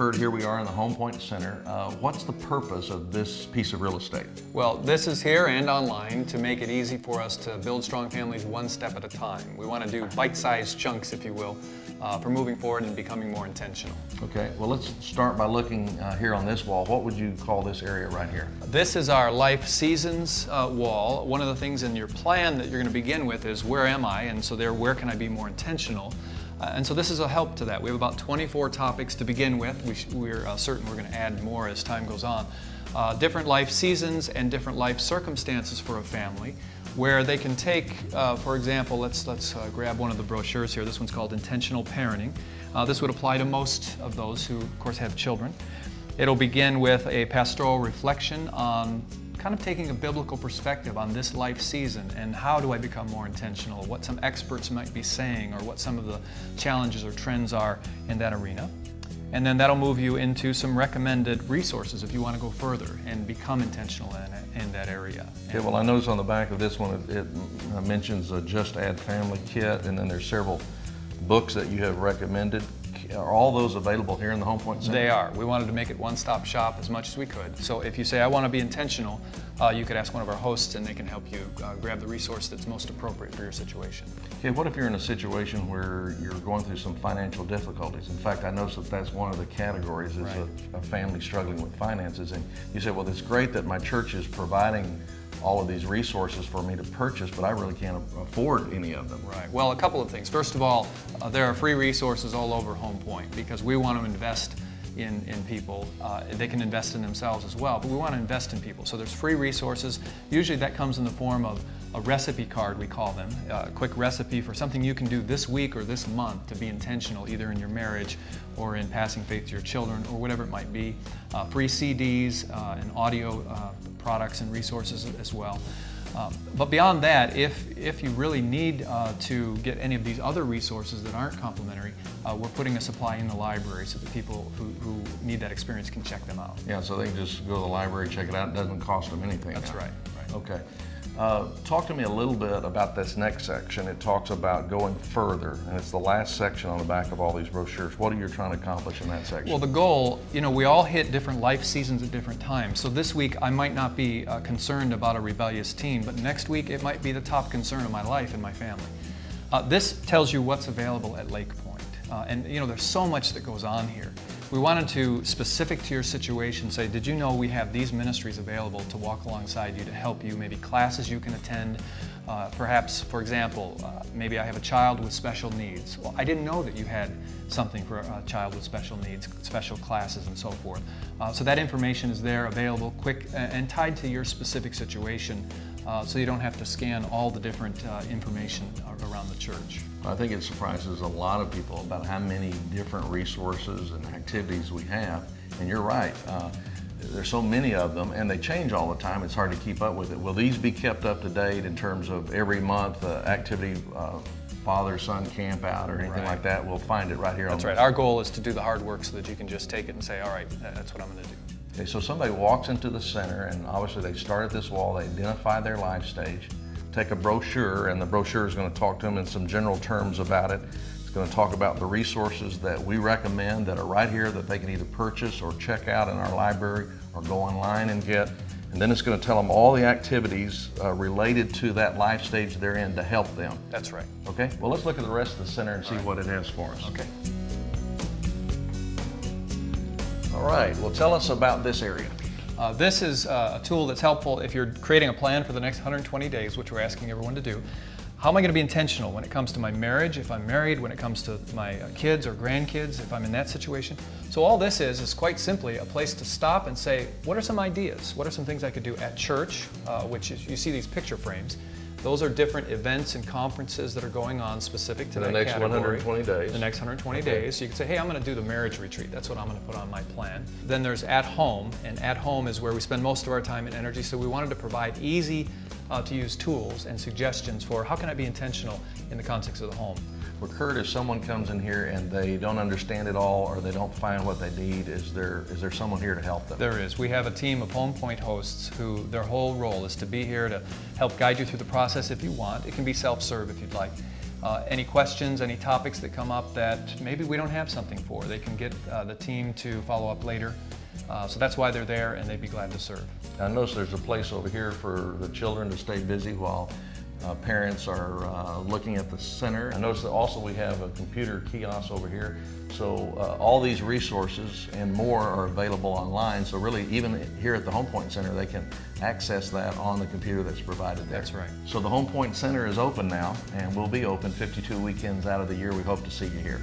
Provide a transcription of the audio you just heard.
Kurt, here we are in the HomePointe Center. What's the purpose of this piece of real estate? Well, this is here and online to make it easy for us to build strong families one step at a time. We want to do bite-sized chunks, if you will, for moving forward and becoming more intentional. Okay, well let's start by looking here on this wall. What would you call this area right here? This is our life seasons wall. One of the things in your plan that you're going to begin with is where am I? And so there, where can I be more intentional? And so this is a help to that. We have about 24 topics to begin with. We're certain we're going to add more as time goes on. Different life seasons and different life circumstances for a family, where they can take, for example, let's grab one of the brochures here. This one's called Intentional Parenting. This would apply to most of those who, of course, have children. It'll begin with a pastoral reflection on kind of taking a biblical perspective on this life season and how do I become more intentional, what some experts might be saying, or what some of the challenges or trends are in that arena. And then that'll move you into some recommended resources if you want to go further and become intentional in that area. Okay, well I notice on the back of this one it mentions a Just Add Family Kit, and then there's several books that you have recommended. Are all those available here in the HomePointe Center? They are. We wanted to make it one-stop shop as much as we could. So if you say, I want to be intentional, you could ask one of our hosts and they can help you grab the resource that's most appropriate for your situation. Okay, what if you're in a situation where you're going through some financial difficulties? In fact, I noticed that that's one of the categories is right. a family struggling with finances. And you say, well, it's great that my church is providing all of these resources for me to purchase, but I really can't afford any of them. Right. Well, a couple of things. First of all, there are free resources all over HomePointe because we want to invest in people. They can invest in themselves as well, but we want to invest in people. So there's free resources. Usually that comes in the form of a recipe card, we call them, a quick recipe for something you can do this week or this month to be intentional, either in your marriage or in passing faith to your children or whatever it might be. Free CDs and audio products and resources as well. But beyond that, if you really need to get any of these other resources that aren't complimentary, we're putting a supply in the library so that people who need that experience can check them out. Yeah, so they can just go to the library, check it out. It doesn't cost them anything. That's right. Okay. Talk to me a little bit about this next section. It talks about going further, and it's the last section on the back of all these brochures. What are you trying to accomplish in that section? Well, the goal, we all hit different life seasons at different times. So this week I might not be concerned about a rebellious teen, but next week it might be the top concern of my life and my family. This tells you what's available at Lake Point. And there's so much that goes on here. We wanted to, specific to your situation, say, did you know we have these ministries available to walk alongside you to help you, maybe classes you can attend, perhaps, for example, maybe I have a child with special needs. Well, I didn't know that you had something for a child with special needs, special classes and so forth. So that information is there, available, quick, and tied to your specific situation, so you don't have to scan all the different information around the church. I think it surprises a lot of people about how many different resources and activities we have. And you're right, there's so many of them and they change all the time. It's hard to keep up with it. Will these be kept up to date in terms of every month activity, father-son camp out or anything right. like that? We'll find it right here. That's right. Our goal is to do the hard work so that you can just take it and say, all right, that's what I'm going to do. Okay, so somebody walks into the center and obviously they start at this wall, they identify their life stage, take a brochure, and the brochure is going to talk to them in some general terms about it. It's going to talk about the resources that we recommend that are right here that they can either purchase or check out in our library or go online and get. And then it's going to tell them all the activities related to that life stage they're in to help them. That's right. Okay, well let's look at the rest of the center and see what it has for us. Okay. All right, well tell us about this area. This is a tool that's helpful if you're creating a plan for the next 120 days, which we're asking everyone to do. How am I going to be intentional when it comes to my marriage, if I'm married, when it comes to my kids or grandkids, if I'm in that situation? So all this is quite simply a place to stop and say, what are some ideas? What are some things I could do at church, which is, you see these picture frames. Those are different events and conferences that are going on specific to that category. The next 120 days. The next 120 days. So you can say, hey, I'm going to do the marriage retreat. That's what I'm going to put on my plan. Then there's at home, and at home is where we spend most of our time and energy. So we wanted to provide easy to use tools and suggestions for how can I be intentional in the context of the home. Well, Kurt, if someone comes in here and they don't understand it all or they don't find what they need, is there someone here to help them? There is. We have a team of HomePointe hosts who their whole role is to be here to help guide you through the process if you want. It can be self-serve if you'd like. Any questions, any topics that come up that maybe we don't have something for, they can get the team to follow up later. So that's why they're there, and they'd be glad to serve. I notice there's a place over here for the children to stay busy while parents are looking at the center. I notice that also we have a computer kiosk over here. So all these resources and more are available online. So really, even here at the HomePointe Center, they can access that on the computer that's provided there. That's right. So the HomePointe Center is open now, and will be open 52 weekends out of the year. We hope to see you here.